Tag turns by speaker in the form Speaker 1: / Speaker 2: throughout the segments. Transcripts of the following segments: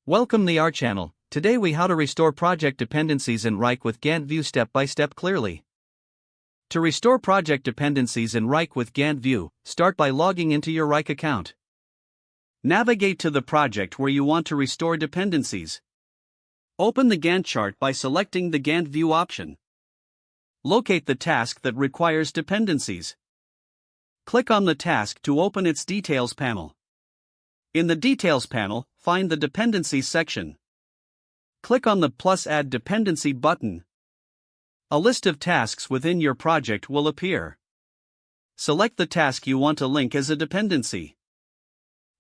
Speaker 1: Welcome to our channel. Today we how to restore project dependencies in Wrike with Gantt view step by step clearly. To restore project dependencies in Wrike with Gantt view, start by logging into your Wrike account. Navigate to the project where you want to restore dependencies. Open the Gantt chart by selecting the Gantt view option. Locate the task that requires dependencies. Click on the task to open its details panel. In the Details panel, find the Dependencies section. Click on the plus Add Dependency button. A list of tasks within your project will appear. Select the task you want to link as a dependency.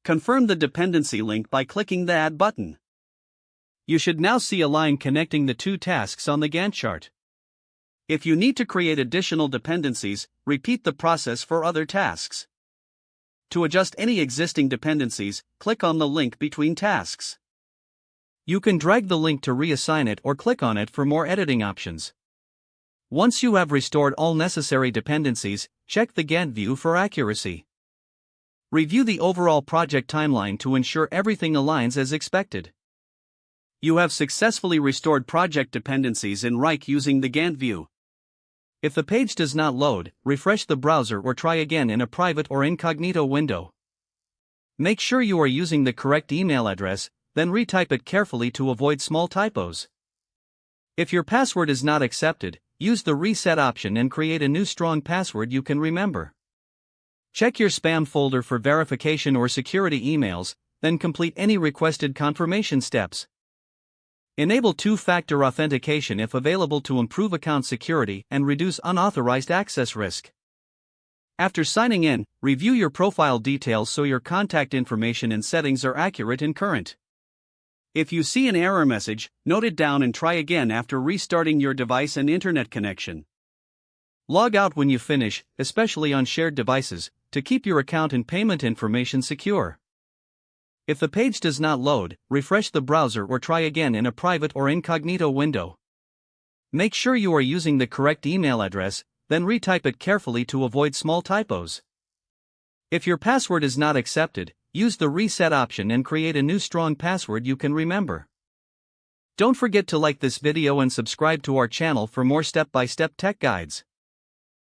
Speaker 1: Confirm the dependency link by clicking the Add button. You should now see a line connecting the two tasks on the Gantt chart. If you need to create additional dependencies, repeat the process for other tasks. To adjust any existing dependencies, click on the link between tasks. You can drag the link to reassign it or click on it for more editing options. Once you have restored all necessary dependencies, check the Gantt view for accuracy. Review the overall project timeline to ensure everything aligns as expected. You have successfully restored project dependencies in Wrike using the Gantt view. If the page does not load, refresh the browser or try again in a private or incognito window. Make sure you are using the correct email address, then retype it carefully to avoid small typos. If your password is not accepted, use the reset option and create a new strong password you can remember. Check your spam folder for verification or security emails, then complete any requested confirmation steps. Enable two-factor authentication if available to improve account security and reduce unauthorized access risk. After signing in, review your profile details so your contact information and settings are accurate and current. If you see an error message, note it down and try again after restarting your device and internet connection. Log out when you finish, especially on shared devices, to keep your account and payment information secure. If the page does not load, refresh the browser or try again in a private or incognito window. Make sure you are using the correct email address, then retype it carefully to avoid small typos. If your password is not accepted, use the reset option and create a new strong password you can remember. Don't forget to like this video and subscribe to our channel for more step-by-step tech guides.